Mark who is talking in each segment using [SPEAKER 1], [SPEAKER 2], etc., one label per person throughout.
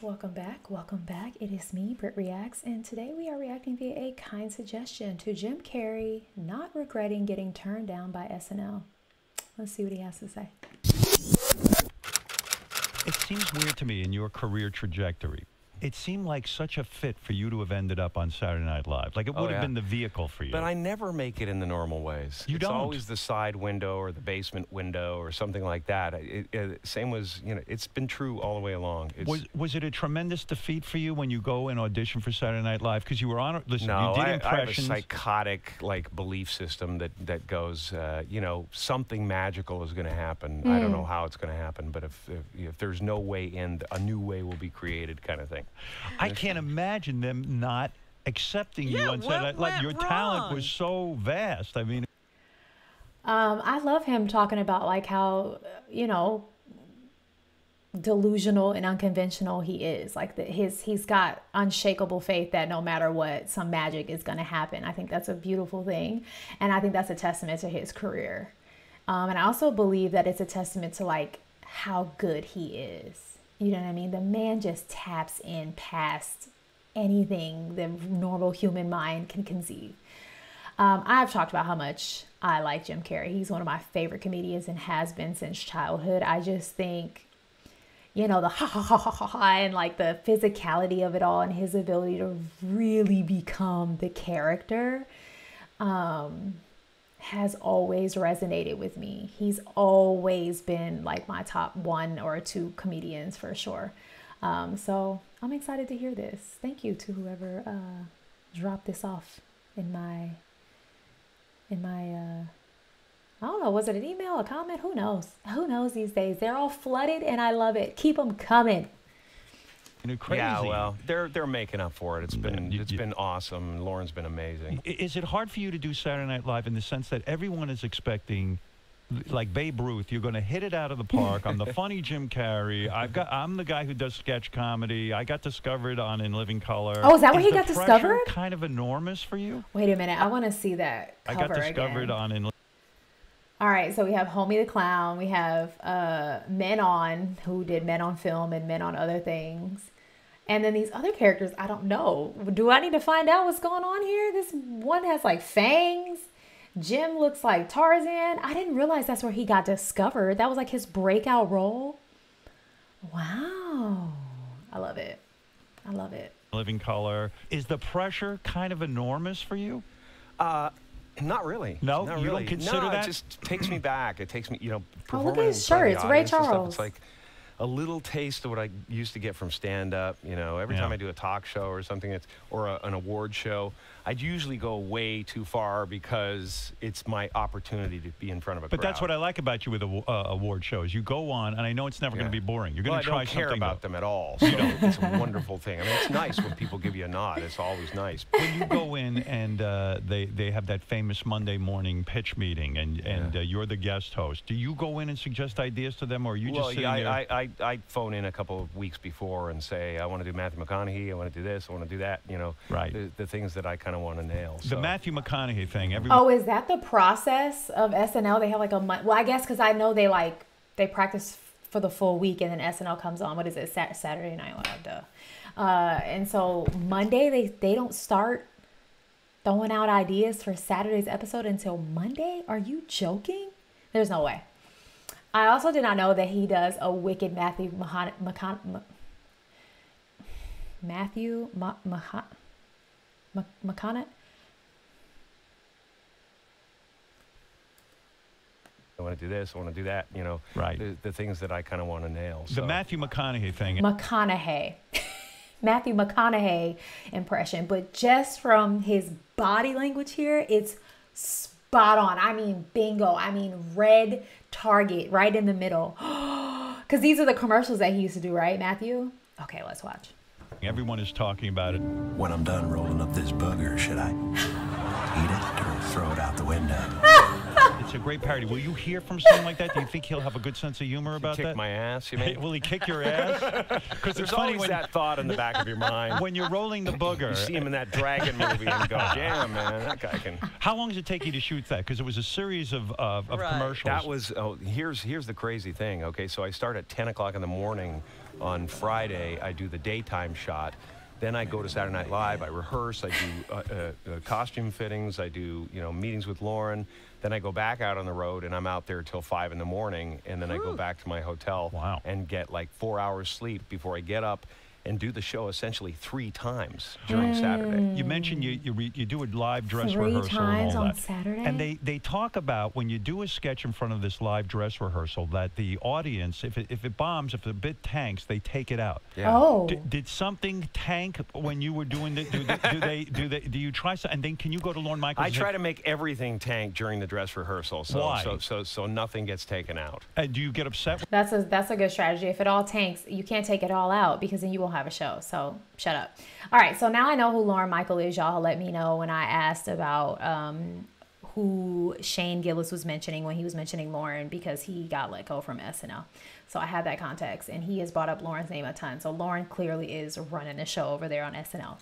[SPEAKER 1] Welcome back. Welcome back. It is me, Britt Reacts, and today we are reacting via a kind suggestion to Jim Carrey not regretting getting turned down by SNL. Let's see what he has to say.
[SPEAKER 2] It seems weird to me in your career trajectory. It seemed like such a fit for you to have ended up on Saturday Night Live. Like it would have been the vehicle for you.
[SPEAKER 3] But I never make it in the normal ways.
[SPEAKER 2] You don't?
[SPEAKER 3] It's always the side window or the basement window or something like that. Same was, it's been true all the way along.
[SPEAKER 2] Was it a tremendous defeat for you when you go and audition for Saturday Night Live? Because you were on, listen,
[SPEAKER 3] no,
[SPEAKER 2] you did
[SPEAKER 3] I have a
[SPEAKER 2] impressions.
[SPEAKER 3] psychotic belief system that goes, something magical is going to happen. I don't know how it's going to happen, but if there's no way in, a new way will be created, kind of thing.
[SPEAKER 2] I can't imagine them not accepting you on Saturday Night Live. Your talent was so vast. I mean,
[SPEAKER 1] I love him talking about like how, delusional and unconventional he is. Like he's got unshakable faith that no matter what, some magic is going to happen. I think that's a beautiful thing. And I think that's a testament to his career. And I also believe that it's a testament to like how good he is. You know what I mean? The man just taps in past anything the normal human mind can conceive. I've talked about how much I like Jim Carrey. He's one of my favorite comedians and has been since childhood. I just think, the ha ha ha ha ha ha and like the physicality of it all and his ability to really become the character has always resonated with me. He's always been like my top 1 or 2 comedians for sure. So I'm excited to hear this. Thank you to whoever dropped this off in my I don't know, was it an email, a comment? Who knows? Who knows these days? They're all flooded and I love it. Keep them coming.
[SPEAKER 2] Crazy.
[SPEAKER 3] Yeah, well, they're making up for it. It's been awesome. Lauren's been amazing.
[SPEAKER 2] Is it hard for you to do Saturday Night Live in the sense that everyone is expecting, like Babe Ruth, you're going to hit it out of the park? I'm the funny Jim Carrey. I'm the guy who does sketch comedy. I got discovered on In Living Color.
[SPEAKER 1] Oh, is that where he got discovered?
[SPEAKER 2] Kind of enormous for you?
[SPEAKER 1] Wait a minute, I want to see that cover
[SPEAKER 2] I got discovered
[SPEAKER 1] again.
[SPEAKER 2] on In.
[SPEAKER 1] All right, so we have Homie the Clown. We have Men On, who did Men on Film and Men on Other Things. And then these other characters, I don't know. Do I need to find out what's going on here? This one has like fangs. Jim looks like Tarzan. I didn't realize that's where he got discovered. That was like his breakout role. Wow. I love it. I love it.
[SPEAKER 2] Living Color. Is the pressure kind of enormous for you?
[SPEAKER 3] Not really.
[SPEAKER 2] No,
[SPEAKER 3] not
[SPEAKER 2] you
[SPEAKER 3] really.
[SPEAKER 2] don't consider that?
[SPEAKER 3] It just takes me back. It takes me,
[SPEAKER 1] Oh,
[SPEAKER 3] performing
[SPEAKER 1] look at his
[SPEAKER 3] in front of
[SPEAKER 1] shirt.
[SPEAKER 3] the
[SPEAKER 1] It's Ray
[SPEAKER 3] audience and stuff.
[SPEAKER 1] Charles.
[SPEAKER 3] It's like a little taste of what I used to get from stand-up. Every time I do a talk show or something, or an award show, I'd usually go way too far because it's my opportunity to be in front of a crowd.
[SPEAKER 2] But that's what I like about you with award shows. You go on, and I know it's never going to be boring. You're going to try
[SPEAKER 3] I don't care
[SPEAKER 2] something
[SPEAKER 3] about them at all. So it's a wonderful thing. I mean, it's nice when people give you a nod. It's always nice.
[SPEAKER 2] When you go in and they have that famous Monday morning pitch meeting, and you're the guest host, do you go in and suggest ideas to them, or are you just sitting there?
[SPEAKER 3] I phone in a couple of weeks before and say, I want to do Matthew McConaughey, I want to do this, I want to do that,
[SPEAKER 2] Right.
[SPEAKER 3] The things that I kind of want to nail.
[SPEAKER 2] The Matthew McConaughey thing.
[SPEAKER 1] Oh, is that the process of SNL? They have like a month. Well, I guess because I know they practice for the full week and then SNL comes on. What is it? Saturday Night Live, duh. And so Monday, they don't start throwing out ideas for Saturday's episode until Monday? Are you joking? There's no way. I also did not know that he does a wicked Matthew McConaughey.
[SPEAKER 3] I want to do this, I want to do that,
[SPEAKER 2] Right.
[SPEAKER 3] The things that I kind of want to nail.
[SPEAKER 2] The Matthew McConaughey thing.
[SPEAKER 1] McConaughey. Matthew McConaughey impression. But just from his body language here, it's spot on. I mean, bingo. I mean, red target right in the middle. Because these are the commercials that he used to do, right, Matthew? Okay, let's watch.
[SPEAKER 2] Everyone is talking about it.
[SPEAKER 4] When I'm done rolling up this booger, should I eat it or throw it out the window?
[SPEAKER 2] It's It's a great parody. Will you hear from someone like that? Do you think he'll have a good sense of humor about
[SPEAKER 3] Kick
[SPEAKER 2] that?
[SPEAKER 3] my ass, you mean?
[SPEAKER 2] Will he kick your ass? Because
[SPEAKER 3] There's always that thought in the back of your mind.
[SPEAKER 2] when you're rolling the booger.
[SPEAKER 3] You see him in that dragon movie and go, damn, man, that guy can.
[SPEAKER 2] How long does it take you to shoot that? Because it was a series of commercials.
[SPEAKER 3] That was, here's the crazy thing, okay? So I start at 10 o'clock in the morning on Friday. I do the daytime shot. Then I go to Saturday Night Live. I rehearse. I do costume fittings. I do, meetings with Lauren. Then I go back out on the road, and I'm out there till 5 in the morning. And then I go back to my hotel and get like 4 hours sleep before I get up and do the show essentially 3 times during Saturday.
[SPEAKER 2] You mentioned you do a live dress
[SPEAKER 1] 3
[SPEAKER 2] rehearsal
[SPEAKER 1] times
[SPEAKER 2] and all
[SPEAKER 1] on
[SPEAKER 2] that.
[SPEAKER 1] Saturday?
[SPEAKER 2] And they talk about when you do a sketch in front of this live dress rehearsal that the audience, if it bombs, if the bit tanks, they take it out.
[SPEAKER 3] Yeah.
[SPEAKER 1] Oh.
[SPEAKER 2] Did something tank when you were doing the? Do you try and then can you go to Lorne Michaels?
[SPEAKER 3] I try to make everything tank during the dress rehearsal, so nothing gets taken out.
[SPEAKER 2] Do you get upset?
[SPEAKER 1] That's a good strategy. If it all tanks, you can't take it all out because then you won't have a show. So shut up. All right. So now I know who Lorne Michael is. Y'all let me know when I asked about who Shane Gillis was mentioning when he was mentioning Lauren, because he got let go from SNL. So I had that context, and he has brought up Lauren's name a ton. So Lauren clearly is running the show over there on SNL.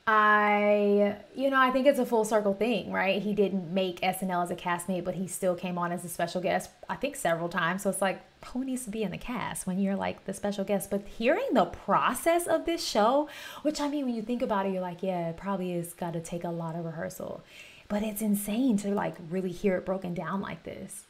[SPEAKER 1] I think it's a full circle thing, right? He didn't make SNL as a castmate, but he still came on as a special guest, I think several times. So it's like, who needs to be in the cast when you're like the special guest? But hearing the process of this show, which I mean, when you think about it, you're like, yeah, it probably is got to take a lot of rehearsal, but it's insane to like really hear it broken down like this.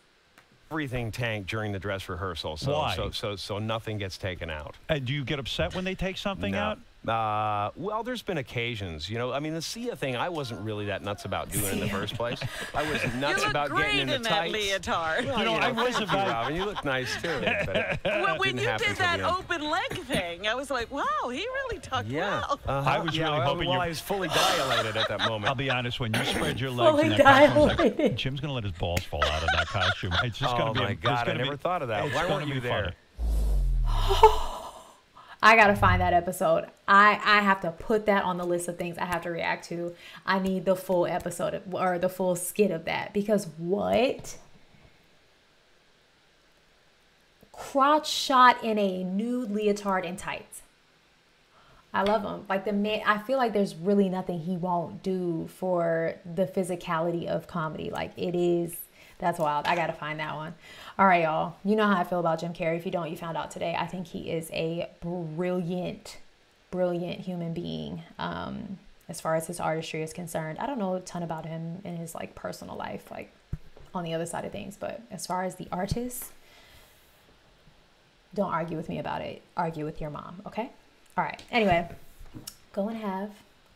[SPEAKER 3] Everything tanked during the dress rehearsal, so nothing gets taken out.
[SPEAKER 2] Do you get upset when they take something out?
[SPEAKER 3] Well, there's been occasions, I mean, the Sia thing, I wasn't really that nuts about doing in the first place. I was nuts about getting in the tights.
[SPEAKER 4] Leotard.
[SPEAKER 3] Well,
[SPEAKER 2] I was
[SPEAKER 3] thank you, Robin. You look nice too. But
[SPEAKER 4] Well, when you
[SPEAKER 3] happen
[SPEAKER 4] did
[SPEAKER 3] till
[SPEAKER 4] that
[SPEAKER 3] the end.
[SPEAKER 4] open leg thing, I was like, wow, he really tucked well.
[SPEAKER 2] I was really hoping
[SPEAKER 3] I was fully dilated at that moment.
[SPEAKER 2] I'll be honest, when you spread your legs
[SPEAKER 1] Fully
[SPEAKER 2] in that costume, I was like,
[SPEAKER 1] dilated.
[SPEAKER 2] Jim's going to let his balls fall out of that costume. It's just going to be.
[SPEAKER 3] Oh my God, I never thought of that.
[SPEAKER 2] It's
[SPEAKER 3] Why
[SPEAKER 2] gonna
[SPEAKER 3] weren't you
[SPEAKER 2] be
[SPEAKER 3] there?
[SPEAKER 1] I gotta find that episode. I have to put that on the list of things I have to react to. I need the full episode or the full skit of that, because what? Crotch shot in a nude leotard and tights. I love him. Like the man, I feel like there's really nothing he won't do for the physicality of comedy. Like it is. That's wild. I got to find that one. All right, y'all. You know how I feel about Jim Carrey. If you don't, you found out today. I think he is a brilliant human being. As far as his artistry is concerned, I don't know a ton about him in his like personal life, like on the other side of things. But as far as the artist, don't argue with me about it. Argue with your mom, okay? All right. Anyway, go and have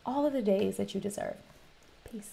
[SPEAKER 1] all of the days that you deserve. Peace.